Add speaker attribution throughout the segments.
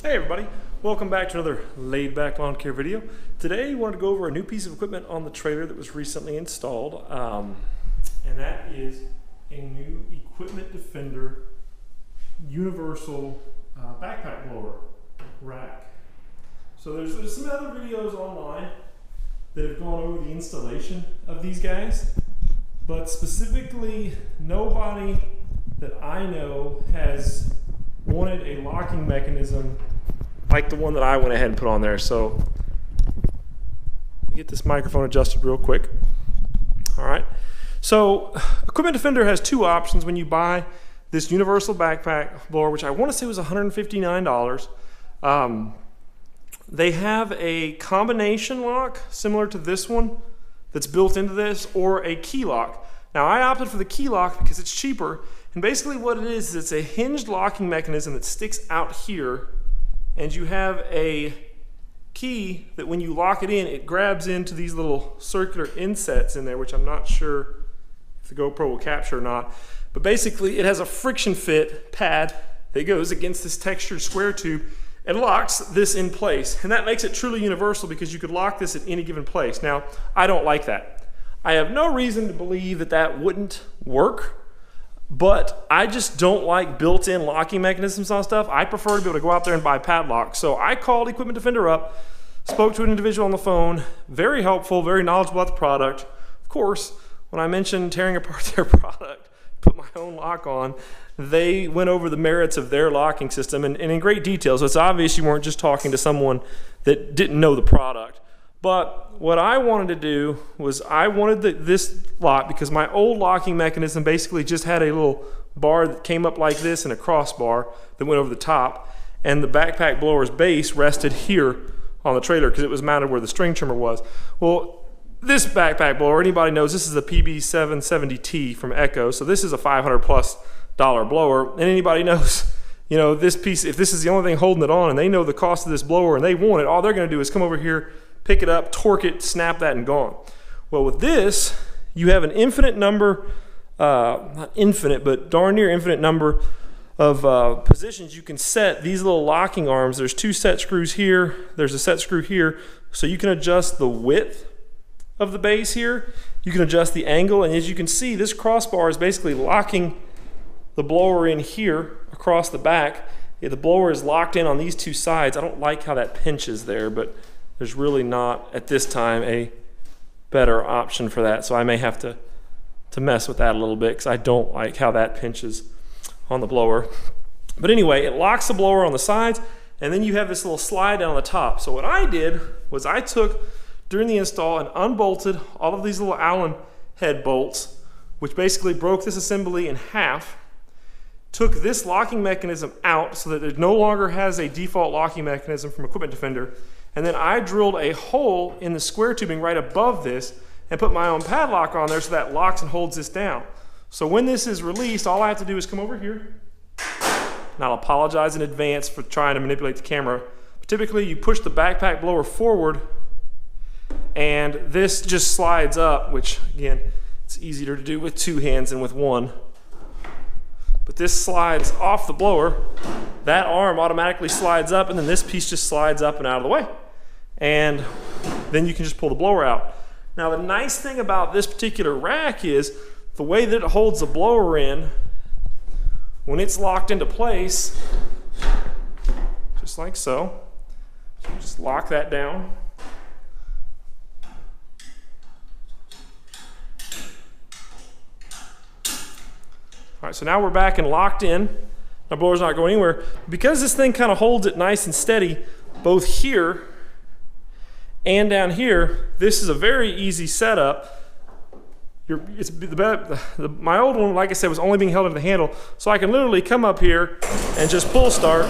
Speaker 1: Hey everybody, welcome back to another laid back lawn care video. Today I wanted to go over a new piece of equipment on the trailer that was recently installed, and that is a new Equipment Defender universal backpack blower rack. So there's some other videos online that have gone over the installation of these guys, but specifically nobody that I know has wanted a locking mechanism like the one that I went ahead and put on there. So let me get this microphone adjusted real quick. All right, so Equipment Defender has two options when you buy this universal backpack blower, which I want to say was $159. They have a combination lock similar to this one that's built into this, or a key lock. Now I opted for the key lock because it's cheaper, and basically what it is it's a hinged locking mechanism that sticks out here, and you have a key that when you lock it in, it grabs into these little circular insets in there, which I'm not sure if the GoPro will capture or not. But basically it has a friction fit pad that goes against this textured square tube and locks this in place. And that makes it truly universal because you could lock this at any given place. Now, I don't like that. I have no reason to believe that that wouldn't work, but I just don't like built-in locking mechanisms on stuff. I prefer to be able to go out there and buy padlocks. So I called Equipment Defender up, spoke to an individual on the phone, very helpful, very knowledgeable about the product. Of course, when I mentioned tearing apart their product, put my own lock on, they went over the merits of their locking system and in great detail. So it's obvious you weren't just talking to someone that didn't know the product. But what I wanted to do was I wanted this lock because my old locking mechanism basically just had a little bar that came up like this and a crossbar that went over the top, and the backpack blower's base rested here on the trailer because it was mounted where the string trimmer was. Well, this backpack blower, anybody knows this is a PB770T from Echo, so this is a $500+ blower, and anybody knows, you know, this piece, if this is the only thing holding it on and they know the cost of this blower and they want it, all they're going to do is come over here, pick it up, torque it, snap that, and gone. Well, with this, you have an infinite number, not infinite, but darn near infinite number of positions you can set these little locking arms. There's two set screws here, there's a set screw here, so you can adjust the width of the base here, you can adjust the angle, and as you can see, this crossbar is basically locking the blower in here across the back. Yeah, the blower is locked in on these two sides. I don't like how that pinches there, but there's really not, at this time, a better option for that. So I may have to mess with that a little bit because I don't like how that pinches on the blower. But anyway, it locks the blower on the sides, and then you have this little slide down on the top. So what I did was I took, during the install, and unbolted all of these little Allen head bolts, which basically broke this assembly in half, took this locking mechanism out so that it no longer has a default locking mechanism from Equipment Defender, and then I drilled a hole in the square tubing right above this and put my own padlock on there so that locks and holds this down. So when this is released, all I have to do is come over here, and I'll apologize in advance for trying to manipulate the camera. But typically you push the backpack blower forward and this just slides up, which again, it's easier to do with two hands than with one. But this slides off the blower, that arm automatically slides up, and then this piece just slides up and out of the way. And then you can just pull the blower out. Now the nice thing about this particular rack is the way that it holds the blower in, when it's locked into place, just like so, you just lock that down. All right, so now we're back and locked in. My blower's not going anywhere. Because this thing kind of holds it nice and steady, both here and down here, this is a very easy setup. My old one, like I said, was only being held into the handle, so I can literally come up here and just pull start.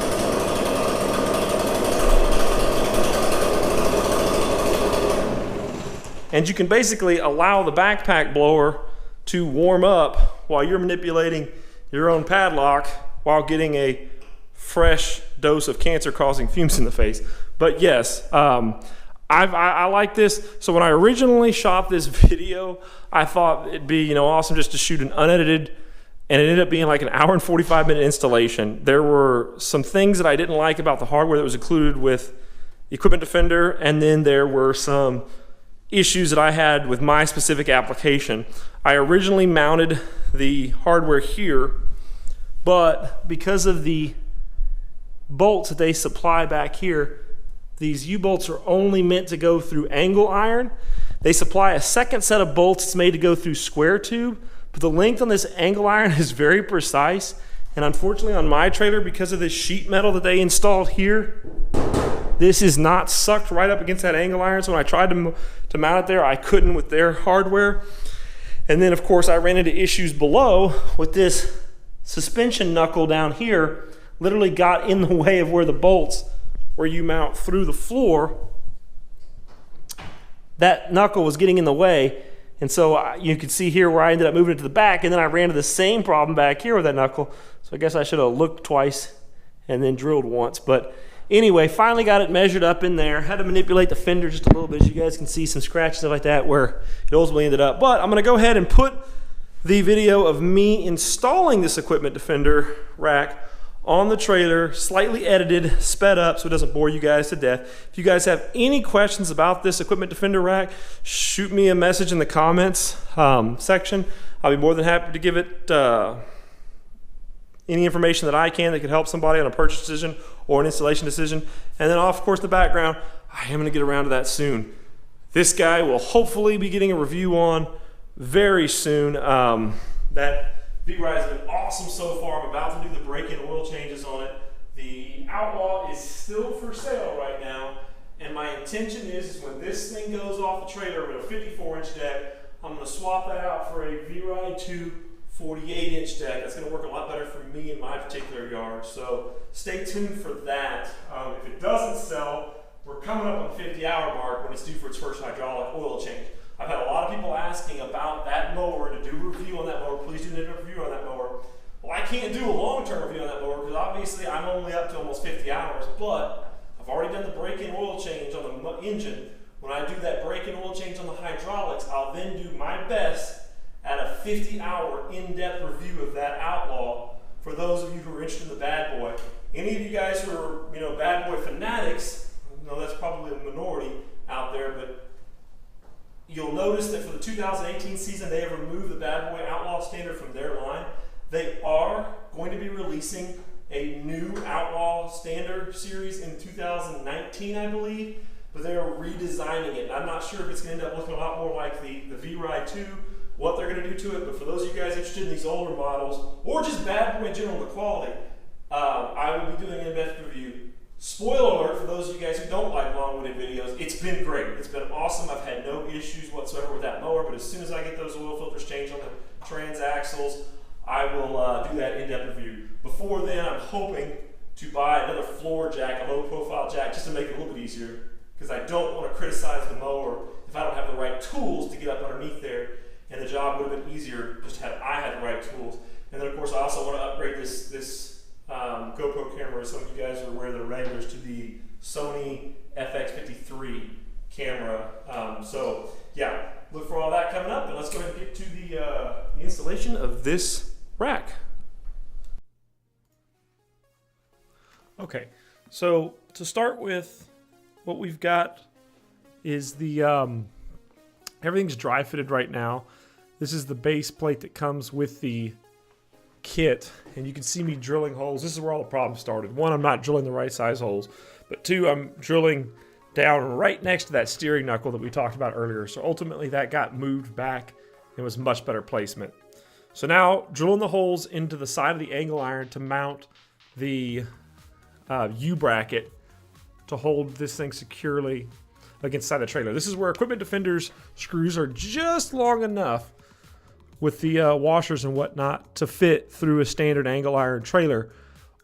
Speaker 1: And you can basically allow the backpack blower to warm up while you're manipulating your own padlock while getting a fresh dose of cancer-causing fumes in the face. But yes, I like this. So when I originally shot this video, I thought it'd be awesome just to shoot an unedited and it ended up being like an hour and 45-minute installation. There were some things that I didn't like about the hardware that was included with Equipment Defender, and then there were some issues that I had with my specific application. I originally mounted the hardware here, but because of the bolts that they supply back here, these U-bolts are only meant to go through angle iron. They supply a second set of bolts that's made to go through square tube, but the length on this angle iron is very precise. And unfortunately on my trailer, because of this sheet metal that they installed here, this is not sucked right up against that angle iron. So when I tried to mount it there, I couldn't with their hardware. And then of course I ran into issues below with this suspension knuckle down here, literally got in the way of where the bolts, where you mount through the floor, that knuckle was getting in the way. And so you can see here where I ended up moving it to the back, and then I ran into the same problem back here with that knuckle. So I guess I should have looked twice and then drilled once. But anyway, finally got it measured up in there. Had to manipulate the fender just a little bit, as you guys can see some scratches, stuff like that, where it ultimately ended up. But I'm gonna go ahead and put the video of me installing this Equipment Defender rack on the trailer, slightly edited, sped up so it doesn't bore you guys to death. If you guys have any questions about this Equipment Defender rack, shoot me a message in the comments section. I'll be more than happy to give it any information that I can that could help somebody on a purchase decision or an installation decision. And then of course in the background, I am gonna get around to that soon. This guy will hopefully be getting a review on very soon. That V-Ride has been awesome so far. I'm about to do the break-in oil changes on it. The Outlaw is still for sale right now, and my intention is when this thing goes off the trailer with a 54-inch deck, I'm going to swap that out for a V-Ride 2 48-inch deck. That's going to work a lot better for me in my particular yard, so stay tuned for that. If it doesn't sell, we're coming up on the 50-hour mark when it's due for its first hydraulic oil change. I've had a lot of people asking about that mower, to do a review on that mower. Please do a review on that mower. Well, I can't do a long-term review on that mower because obviously I'm only up to almost 50 hours, but I've already done the break-in oil change on the engine. When I do that break-in oil change on the hydraulics, I'll then do my best at a 50-hour in-depth review of that Outlaw for those of you who are interested in the bad boy. Any of you guys who are, bad boy fanatics, that's probably a minority out there, but you'll notice that for the 2018 season, they have removed the Bad Boy Outlaw standard from their line. They are going to be releasing a new Outlaw standard series in 2019, I believe, but they are redesigning it. I'm not sure if it's going to end up looking a lot more like the V-Ride 2, what they're going to do to it, but for those of you guys interested in these older models, or just Bad Boy in general, the quality, I will be doing an in-depth review. Spoiler alert for those of you guys who don't like long-winded videos, it's been great. It's been awesome. I've had no issues whatsoever with that mower, but as soon as I get those oil filters changed on the transaxles, I will do that in-depth review. Before then, I'm hoping to buy another floor jack, a low-profile jack, just to make it a little bit easier, because I don't want to criticize the mower if I don't have the right tools to get up underneath there, and the job would have been easier just had I had the right tools. And then, of course, I also want to upgrade this GoPro camera. Some of you guys are aware they're regulars to the Sony FX53 camera. So yeah, look for all that coming up, and let's go ahead and get to the installation of this rack. Okay, so to start with, what we've got is the everything's dry fitted right now. This is the base plate that comes with the kit, and you can see me drilling holes. This is where all the problems started. One, I'm not drilling the right size holes, but two, I'm drilling down right next to that steering knuckle that we talked about earlier. So ultimately that got moved back and was much better placement. So now drilling the holes into the side of the angle iron to mount the U-bracket to hold this thing securely against the side of the trailer. This is where Equipment Defender's screws are just long enough with the washers and whatnot to fit through a standard angle iron trailer,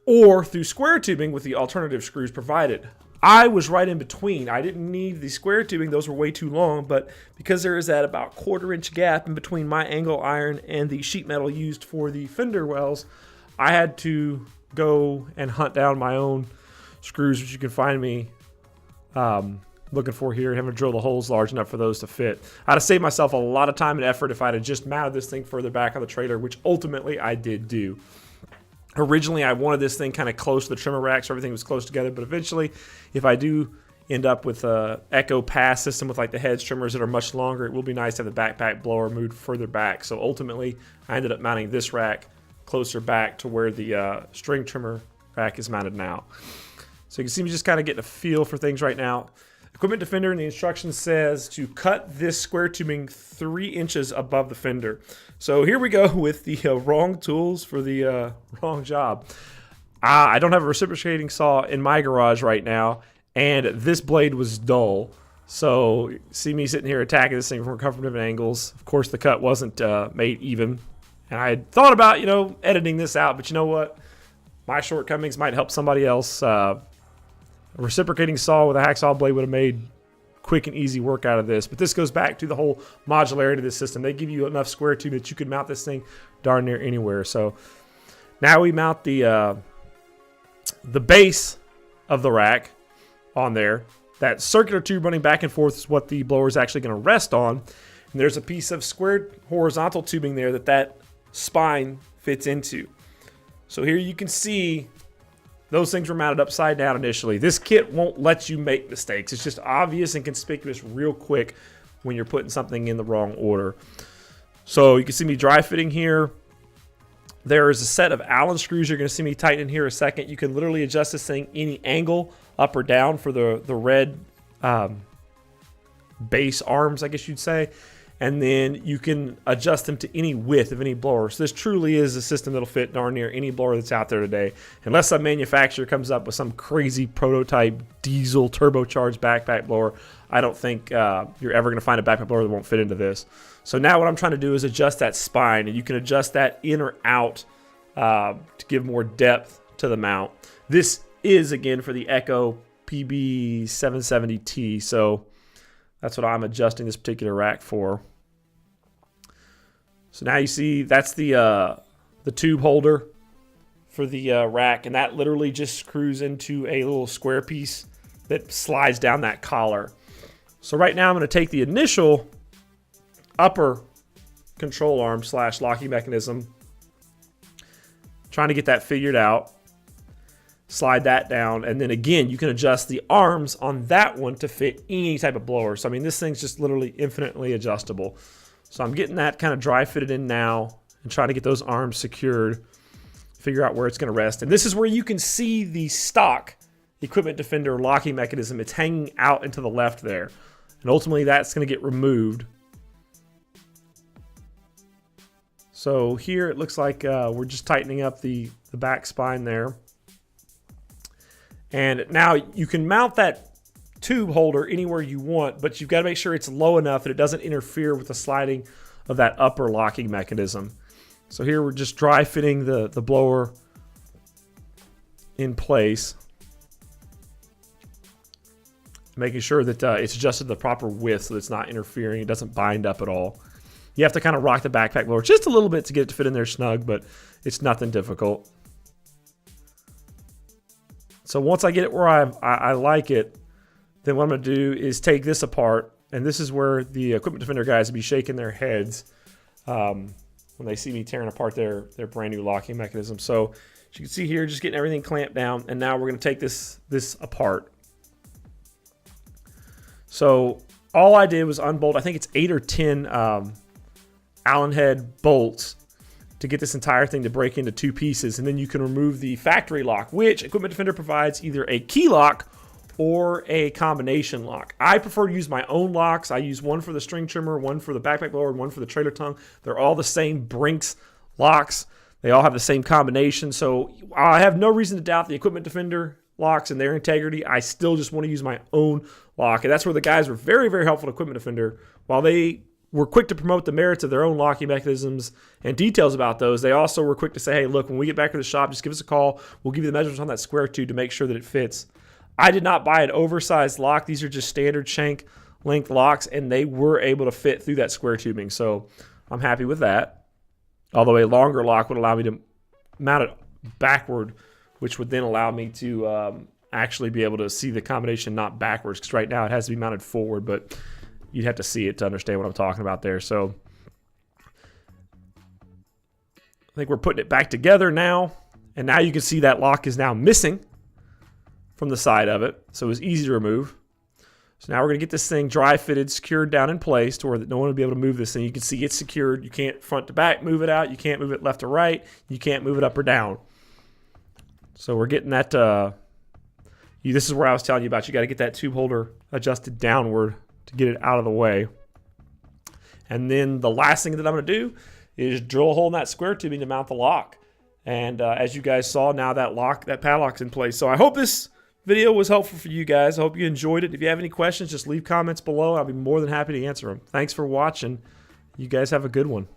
Speaker 1: or through square tubing with the alternative screws provided. I was right in between. I didn't need the square tubing, those were way too long, but because there is that about 1/4 inch gap in between my angle iron and the sheet metal used for the fender wells, I had to go and hunt down my own screws, which you can find me looking for here, and having to drill the holes large enough for those to fit. I'd have saved myself a lot of time and effort if I'd have just mounted this thing further back on the trailer, which ultimately I did do. Originally, I wanted this thing kind of close to the trimmer rack, so everything was close together, but eventually, if I do end up with a Echo Pass system with like the heads trimmers that are much longer, it will be nice to have the backpack blower moved further back. So ultimately, I ended up mounting this rack closer back to where the string trimmer rack is mounted now. So you can see me just kind of getting a feel for things right now. Equipment Defender in the instructions says to cut this square tubing 3 inches above the fender. So here we go with the wrong tools for the wrong job. I don't have a reciprocating saw in my garage right now, and this blade was dull. So see me sitting here attacking this thing from a couple different angles. Of course, the cut wasn't made even. And I had thought about, editing this out, but you know what? My shortcomings might help somebody else. A reciprocating saw with a hacksaw blade would have made quick and easy work out of this. But this goes back to the whole modularity of the system. They give you enough square tube that you could mount this thing darn near anywhere. So now we mount the base of the rack on there. That circular tube running back and forth is what the blower is actually going to rest on. And there's a piece of squared horizontal tubing there that spine fits into. So here you can see those things were mounted upside down initially. This kit won't let you make mistakes. It's just obvious and conspicuous real quick when you're putting something in the wrong order. So you can see me dry fitting here. There is a set of Allen screws you're going to see me tighten in here a second. You can literally adjust this thing any angle, up or down, for the red base arms, I guess you'd say. And then you can adjust them to any width of any blower. So this truly is a system that'll fit darn near any blower that's out there today. Unless some manufacturer comes up with some crazy prototype diesel turbocharged backpack blower, I don't think you're ever going to find a backpack blower that won't fit into this. So now what I'm trying to do is adjust that spine, and you can adjust that in or out to give more depth to the mount. This is, again, for the Echo PB770T, so that's what I'm adjusting this particular rack for. So now you see that's the tube holder for the rack, and that literally just screws into a little square piece that slides down that collar. So right now I'm going to take the initial upper control arm / locking mechanism, trying to get that figured out. Slide that down, and then again you can adjust the arms on that one to fit any type of blower. So I mean, this thing's just literally infinitely adjustable. So I'm getting that kind of dry fitted in now and trying to get those arms secured, figure out where it's going to rest. And this is where you can see the stock Equipment Defender locking mechanism. It's hanging out into the left there, and ultimately that's going to get removed. So here it looks like we're just tightening up the back spine there. And now you can mount that tube holder anywhere you want, but you've got to make sure it's low enough that it doesn't interfere with the sliding of that upper locking mechanism. So here we're just dry fitting the blower in place, making sure that it's adjusted the proper width so that it's not interfering, it doesn't bind up at all. You have to kind of rock the backpack blower just a little bit to get it to fit in there snug, but it's nothing difficult. So once I get it where I like it, then what I'm going to do is take this apart, and this is where the Equipment Defender guys will be shaking their heads when they see me tearing apart their brand new locking mechanism. So as you can see here, just getting everything clamped down, and now we're going to take this apart. So all I did was unbolt, I think it's 8 or 10 Allen head bolts to get this entire thing to break into 2 pieces, and then you can remove the factory lock, which Equipment Defender provides either a key lock or a combination lock. I prefer to use my own locks. I use one for the string trimmer, one for the backpack blower, and one for the trailer tongue. They're all the same Brinks locks. They all have the same combination, so I have no reason to doubt the Equipment Defender locks and their integrity. I still just want to use my own lock, and that's where the guys were very, very helpful to Equipment Defender. While they were quick to promote the merits of their own locking mechanisms and details about those, they also were quick to say, hey, look, when we get back to the shop, just give us a call. We'll give you the measurements on that square tube to make sure that it fits. I did not buy an oversized lock. These are just standard shank length locks, and they were able to fit through that square tubing. So I'm happy with that. Although a longer lock would allow me to mount it backward, which would then allow me to actually be able to see the combination not backwards, because right now it has to be mounted forward, but you'd have to see it to understand what I'm talking about there. So I think we're putting it back together now, and now you can see that lock is now missing from the side of it, so it was easy to remove. So now we're going to get this thing dry fitted, secured down in place to where no one will be able to move this thing. You can see it's secured. You can't front to back move it out. You can't move it left to right. You can't move it up or down. So we're getting that. This is where I was telling you about. You got to get that tube holder adjusted downward to get it out of the way. And then the last thing that I'm going to do is drill a hole in that square tubing to mount the lock. And as you guys saw, now that padlock's in place. So I hope this video was helpful for you guys. I hope you enjoyed it. If you have any questions, just leave comments below. I'll be more than happy to answer them. Thanks for watching. You guys have a good one.